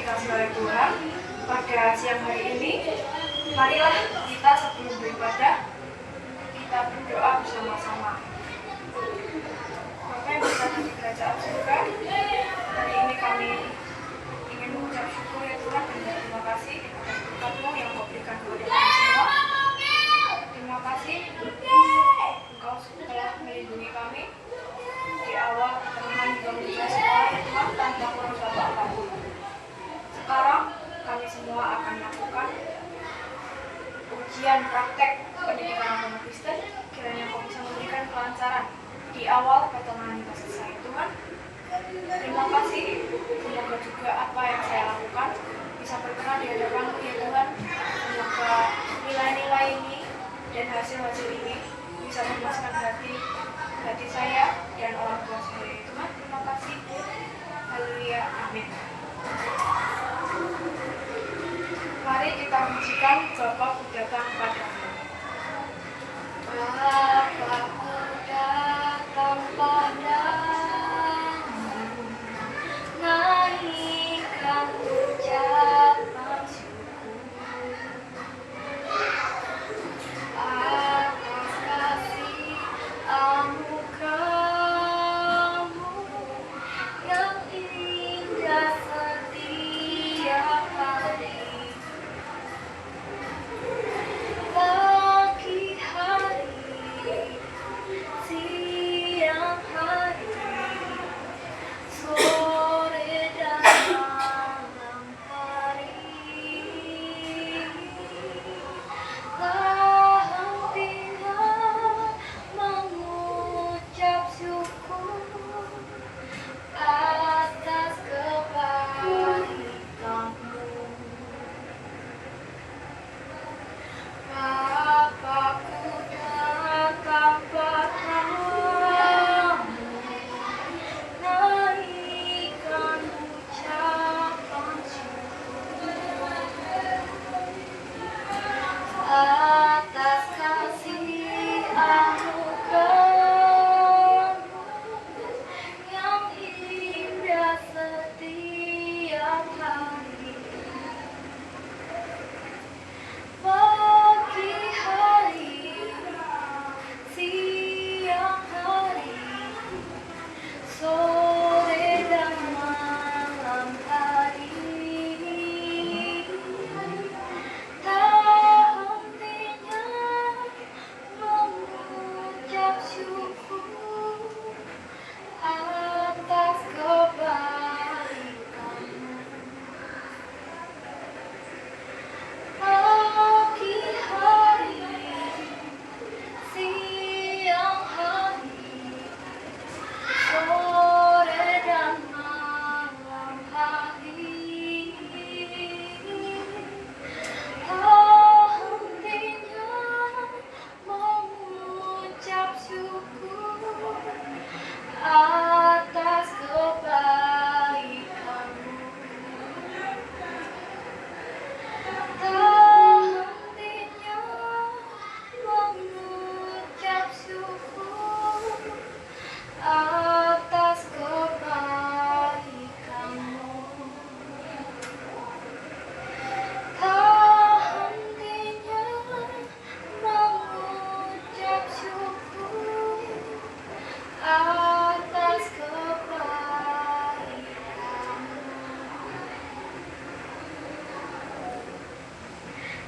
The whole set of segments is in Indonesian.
dikasih oleh Tuhan, pada siang hari ini, marilah kita sebelum beribadah, kita berdoa bersama-sama. Bapa yang berada di kerajaan surga, hari ini kami ingin mengucap syukur ya Tuhan dan berterima kasih atas berkat-Mu yang Kau berikan kepada kami semua. Terima kasih Engkau telah melindungi kami di awal pertengahan hingga menjelang sekolah ya Tuhan tanpa kurang suatu apapun. Sekarang kami semua akan melakukan ujian praktek pendidikan agama Kristen. Kiranya Kau bisa memberikan kelancaran di awal pertengahan hingga selesai Tuhan. Terima kasih. Semoga juga apa yang saya lakukan bisa berkenan di hadapan-Mu ya Tuhan. Semoga nilai-nilai ini dan hasil-hasil ini bisa memuaskan hati saya dan orang tua saya ya Tuhan. Terima kasih. Haleluya. Amin. Mari kita pujikan Bapa ku datang padamu. Bapa ku datang padamu, naikkan ucapan syukur atas kasih anugerah-Mu yang indah setiap hari. Pagi hari, siang hari, sore dan malam hari, tak hentinya mengucap syukur atas kebaikan-Mu. Bapa-Ku datang padamu, naikkan ucapan syukur atas kasih anugerah-Mu yang indah setiap hari. Pagi hari, siang hari, sore dan malam hari, tak hentinya mengucap syukur atas kebaikan-Mu. Pagi hari, siang hari, sore dan malam hari, tak hentinya mengucap syukur atas kebaikan-Mu. Tak hentinya mengucap syukur atas kebaikan-Mu. Tak hentinya mengucap syukur atas kebaikan-Mu.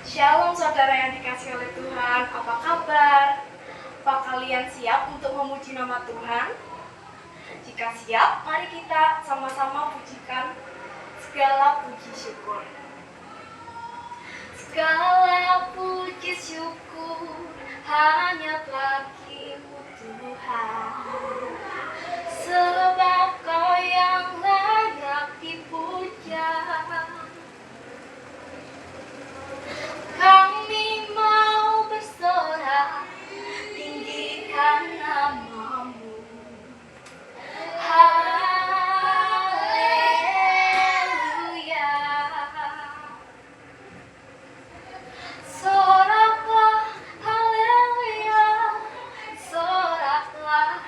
Shalom saudara yang dikasihi oleh Tuhan, apa kabar? Apa kalian siap untuk memuji nama Tuhan? Jika siap, mari kita sama-sama pujikan segala puji syukur. Segala puji syukur hanya bagi-Mu Tuhan, sebab Kau yang layak dipuja. Kami mau bersorak, tinggikan nama-Mu. Haleluya. Soraklah, haleluya. Soraklah,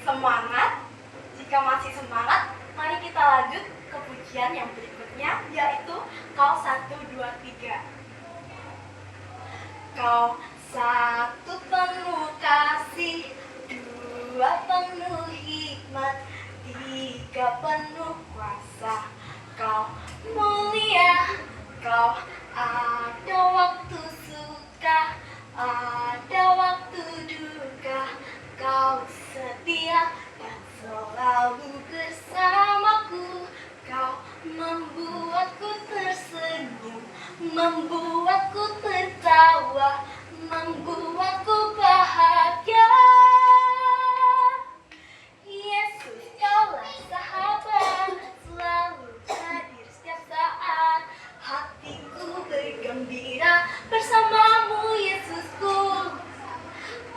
Semangat? Jika masih semangat, mari kita lanjut ke pujian yang berikutnya, yaitu Kau 1, 2, 3. Kau 1 penuh kasih, 2 penuh hikmat, 3 penuh kuasa. Kau mulia, kau ada waktu suka, ada waktu duka. Kau setia dan selalu bersamaku. Kau membuatku tersenyum, membuatku tertawa, membuatku bahagia. Yesus, Kaulah sahabat, selalu hadir setiap saat. Hatiku bergembira bersamamu, Yesusku.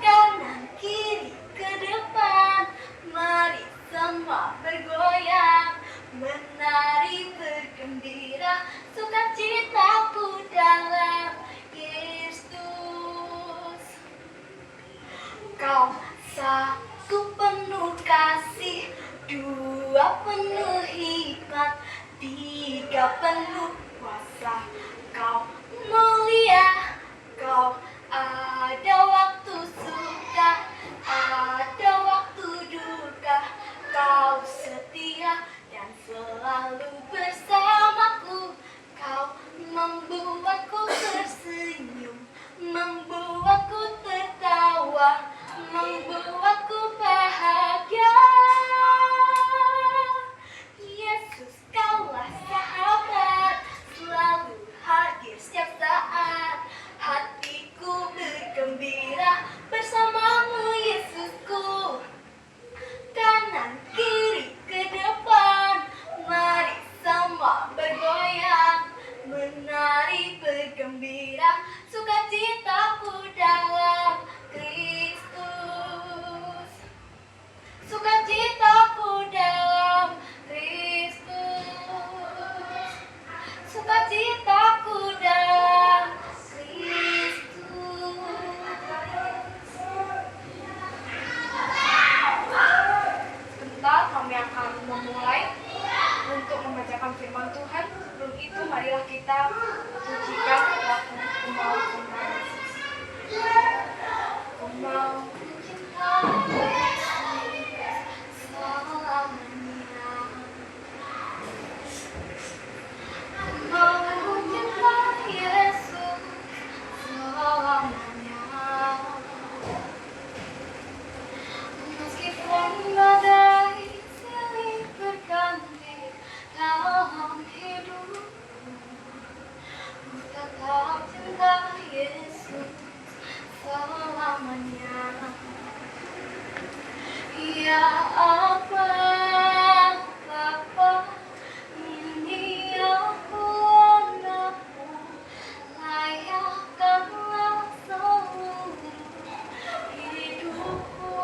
Kanan kiri ke depan, mari semua bergoyang, menari bergembira, sukacitaku dalam Yesus. Kau 1 penuh kasih, 2 penuh hikmat, 3 penuh kuasa. Kau mulia, kau ada waktu suka, ada waktu duka. Kau setia dan selalu bersamaku. Kau membuatku tersenyum, membuatku tertawa, membuatku bahagia. Yesus, Kaulah sahabat, selalu hadir setiap saat. Hatiku bergembira bersamamu, Yesusku. Kanan kiri ke depan, mari semua bergoyang, menari bergembira, sukacitaku dalam Kristus. Sukacitaku dalam Kristus. Sukacitaku dalam Kristus. Sebentar kami akan memulai untuk membacakan firman Tuhan. Sebelum itu marilah kita pujikan lagu Ku Mau Cinta Yesus. Ku mau cinta Yesus selamanya. Ku mau cinta Yesus selamanya. Meskipun badai silih berganti dalam hidupku, ku tetap cinta Yesus selamanya. Ya apa ini aku anakmu, layakkanlah seluruh hidupku.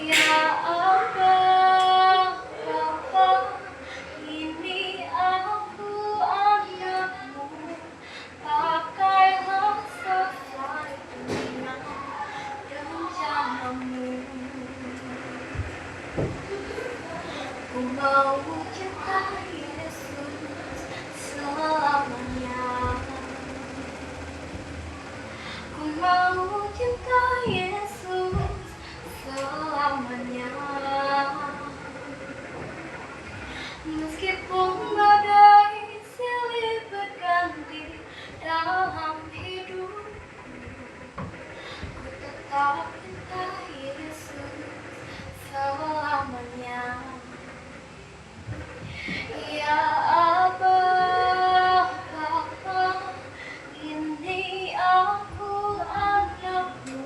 Ya apa ini aku anakmu, pakailah sesuai dengan rencanamu. Ku mau cinta Yesus selamanya. Ku mau cinta Yesus selamanya. Meskipun badai silih berganti dalam hidupku, ku tetap cinta Yesus selamanya. Ya apa ini aku anakmu,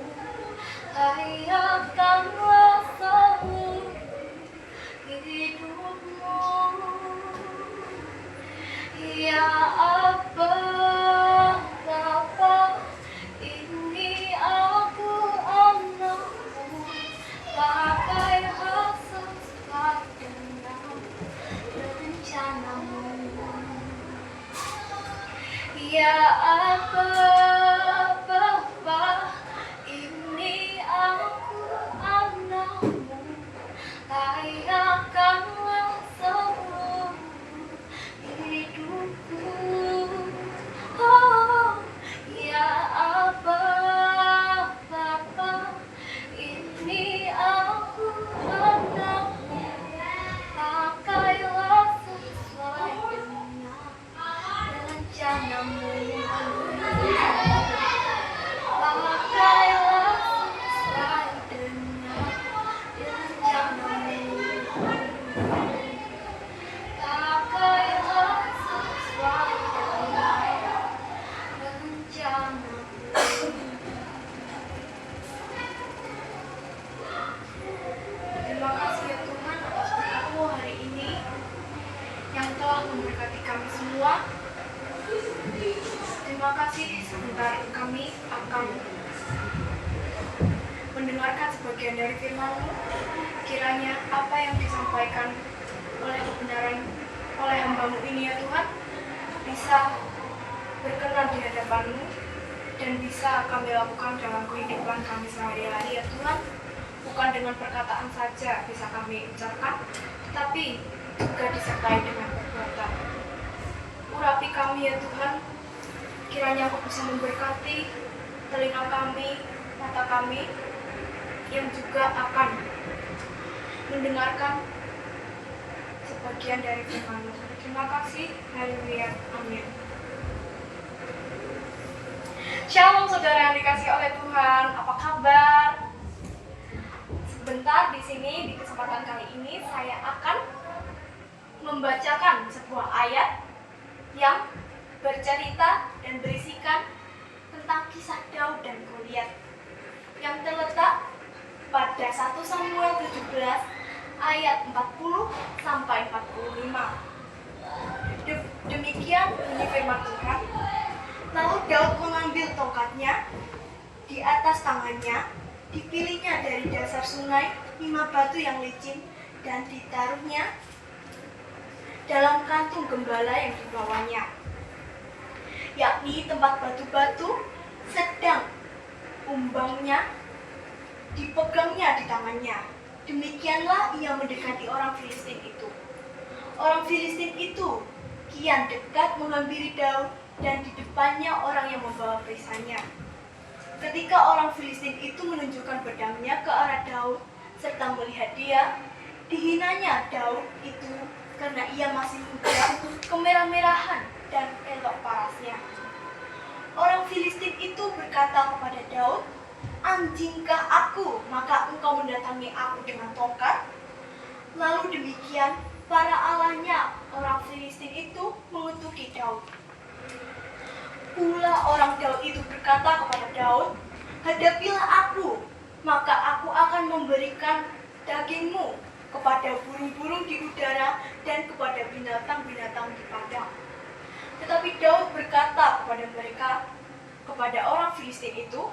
layakkanlah seluruh hidupmu. Ya apa ini aku anakmu, pakailah sesuai dengan rencanamu. Ya apa ini aku memberkati kami semua. Terima kasih, sebentar kami akan mendengarkan sebagian dari firman-Mu. Kiranya apa yang disampaikan oleh kebenaran oleh hamba-Mu ini ya Tuhan, bisa berkenan di hadapan-Mu dan bisa kami lakukan dalam kehidupan kami sehari-hari ya Tuhan. Bukan dengan perkataan saja bisa kami ucapkan, tetapi juga disertai dengan perbuatan. Urapi kami ya Tuhan, kiranya Engkau bisa memberkati telinga kami, mata kami, yang juga akan mendengarkan sebagian dari firman-Mu. Terima kasih, haleluya, amin. Shalom saudara yang dikasihi oleh Tuhan, apa kabar? Sebentar di sini, di kesempatan kali ini saya akan membacakan sebuah ayat yang bercerita dan berisikan tentang kisah Daud dan Goliat yang terletak pada 1 Samuel 17 ayat 40 sampai 45. Demikian bunyi firman Tuhan. Lalu Daud mengambil tongkatnya, di atas tangannya dipilihnya dari dasar sungai 5 batu yang licin dan ditaruhnya dalam kantung gembala yang dibawanya, yakni tempat batu-batu, sedang umbangnya dipegangnya di tangannya. Demikianlah ia mendekati orang Filistin itu. Orang Filistin itu kian dekat menghampiri Daud dan di depannya orang yang membawa perisainya. Ketika orang Filistin itu menunjukkan pedangnya ke arah Daud serta melihat dia, dihinanya Daud itu karena ia masih muda, kemerah-merahan dan elok parasnya. Orang Filistin itu berkata kepada Daud, "Anjingkah aku, maka engkau mendatangi aku dengan tongkat?" Lalu demikian, para allahnya orang Filistin itu mengutuki Daud. Pula orang Daud itu berkata kepada Daud, "Hadapilah aku, maka aku akan memberikan dagingmu kepada burung-burung di udara dan kepada binatang-binatang di padang." Tetapi Daud berkata kepada mereka, kepada orang Filistin itu,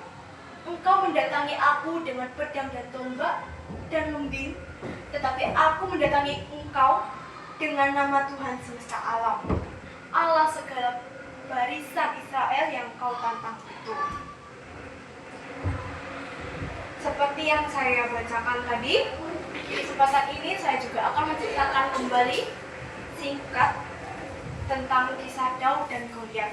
"Engkau mendatangi aku dengan pedang dan tombak dan lembing, tetapi aku mendatangi engkau dengan nama Tuhan semesta alam, Allah segala barisan Israel yang kau tantang itu." Seperti yang saya bacakan tadi, di kesempatan ini saya juga akan menceritakan kembali singkat tentang kisah Daud dan Goliat.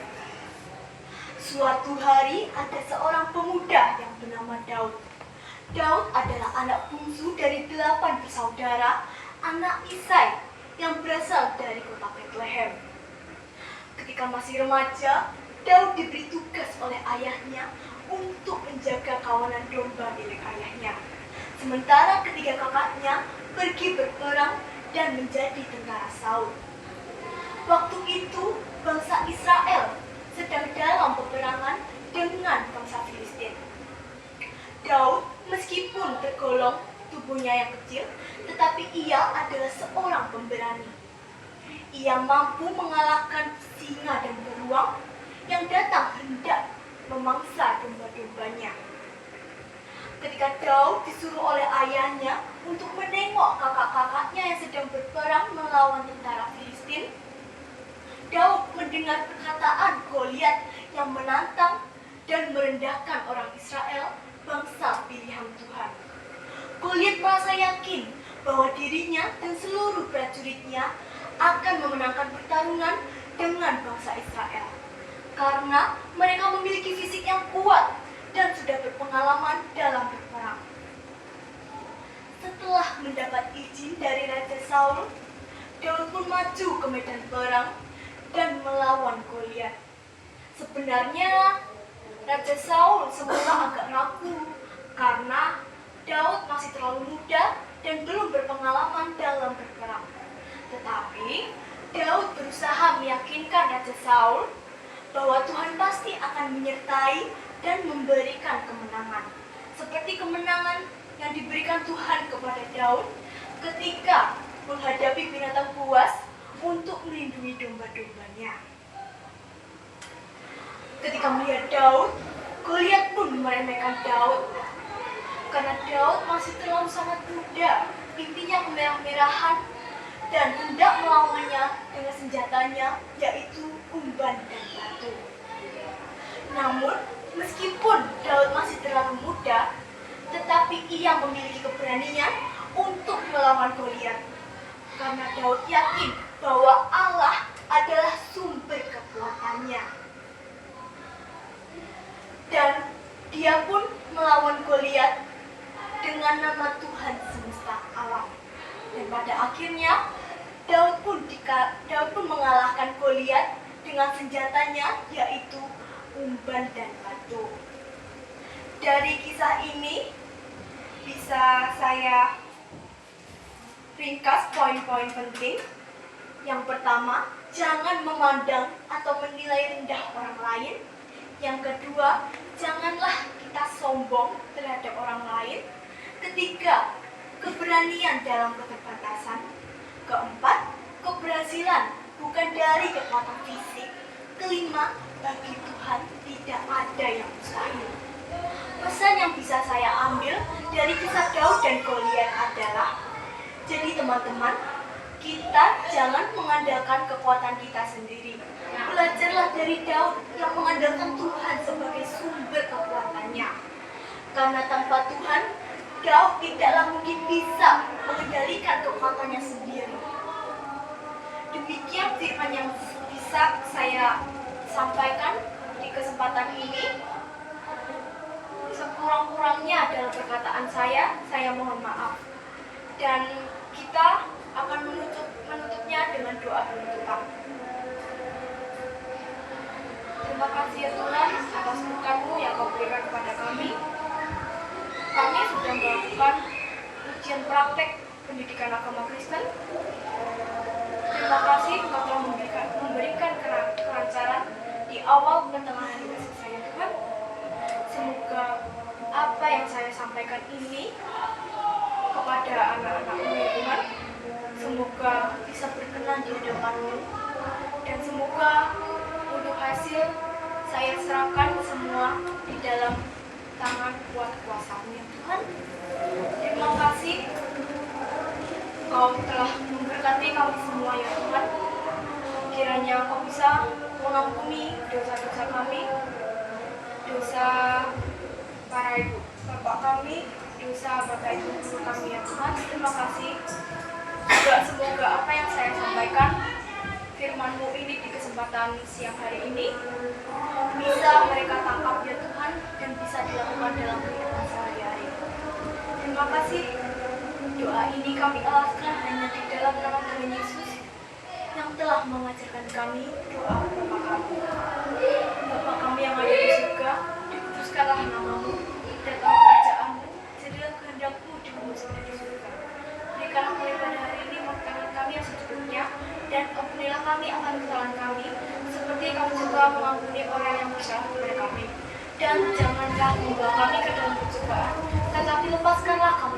Suatu hari ada seorang pemuda yang bernama Daud. Daud adalah anak bungsu dari 8 bersaudara, anak Isai yang berasal dari kota Bethlehem. Ketika masih remaja, Daud diberi tugas oleh ayahnya untuk menjaga kawanan domba milik ayahnya. Sementara ketiga kakaknya pergi berperang dan menjadi tentara Saul. Waktu itu, bangsa Israel sedang dalam peperangan dengan bangsa Filistin. Daud meskipun tergolong tubuhnya yang kecil, tetapi ia adalah seorang pemberani. Ia mampu mengalahkan singa dan beruang yang datang hendak memangsa domba-dombanya. Ketika Daud disuruh oleh ayahnya untuk menengok kakak-kakaknya yang sedang berperang melawan tentara Filistin, Daud mendengar perkataan Goliat yang menantang dan merendahkan orang Israel, bangsa pilihan Tuhan. Goliat merasa yakin bahwa dirinya dan seluruh prajuritnya akan memenangkan pertarungan dengan bangsa Israel, karena mereka memiliki fisik yang kuat dan sudah berpengalaman dalam berperang. Setelah mendapat izin dari Raja Saul, Daud pun maju ke medan perang dan melawan Goliat. Sebenarnya Raja Saul semula agak ragu karena Daud masih terlalu muda dan belum berpengalaman dalam berperang. Tetapi Daud berusaha meyakinkan Raja Saul bahwa Tuhan pasti akan menyertai dan memberikan kemenangan, seperti kemenangan yang diberikan Tuhan kepada Daud ketika menghadapi binatang buas untuk melindungi domba-dombanya. Ketika melihat Daud, Goliat pun meremehkan Daud. Karena Daud masih terlalu sangat muda, pipinya kemerah-merahan, dan hendak melawannya dengan senjatanya, yaitu umban dan batu. Namun, meskipun Daud masih terlalu muda, tetapi ia memiliki keberanian untuk melawan Goliat. Karena Daud yakin bahwa Allah adalah sumber kekuatannya. Dan dia pun melawan Goliat dengan nama Tuhan semesta alam. Dan pada akhirnya Daud pun mengalahkan Goliat dengan senjatanya, yaitu umban dan batu. Dari kisah ini bisa saya ringkas poin-poin penting. Yang pertama, jangan memandang atau menilai rendah orang lain. Yang kedua, janganlah kita sombong terhadap orang lain. Ketiga, keberanian dalam keterbatasan. Keempat, keberhasilan bukan dari kekuatan fisik. Kelima, bagi Tuhan tidak ada yang mustahil. Pesan yang bisa saya ambil dari kisah Daud dan Goliat adalah, jadi teman-teman, kita jangan mengandalkan kekuatan kita sendiri. Belajarlah dari Daud yang mengandalkan Tuhan sebagai sumber kekuatannya. Karena tanpa Tuhan, Daud tidaklah mungkin bisa mengendalikan kekuatannya sendiri. Demikian firman yang bisa saya sampaikan di kesempatan ini. Sekurang-kurangnya adalah perkataan saya mohon maaf. Dan kita akan menutupnya dengan doa penutupan. Terima kasih ya Tuhan atas berkat-Mu yang Kau berikan kepada kami. Kami sudah melakukan ujian praktek pendidikan agama Kristen. Terima kasih Kau telah memberikan kelancaran di awal pertengahan hidup saya Tuhan. Semoga apa yang saya sampaikan ini kepada anak-anak-Mu ya Tuhan, semoga bisa berkenan di hadapan-Mu, dan semoga untuk hasil saya serahkan semua di dalam tangan kuat kuasa-Mu ya Tuhan. Terima kasih Kau telah memberkati kami semua ya Tuhan. Kiranya Kau bisa mengampuni dosa-dosa kami, dosa para ibu bapak kami, dosa bapak ibu guru kami ya Tuhan. Terima kasih. Juga semoga apa yang saya sampaikan, firman-Mu ini di kesempatan siang hari ini bisa mereka tangkap ya Tuhan, dan bisa dilakukan dalam kehidupan sehari-hari. Terima kasih. Doa ini kami alaskan hanya di dalam nama Tuhan Yesus yang telah mengajarkan kami doa Bapa kami. Bapa kami yang ada di surga, dikuduskanlah nama-Mu, datanglah kerajaan-Mu, jadilah kehendak-Mu di bumi seperti di surga. Berikanlah kami pada hari ini makanan kami yang secukupnya, dan ampunilah kami akan kesalahan kami, seperti Kami juga mengampuni orang yang bersalah kepada kami. Dan janganlah membawa kami ke dalam pencobaan, tetapi lepaskanlah kami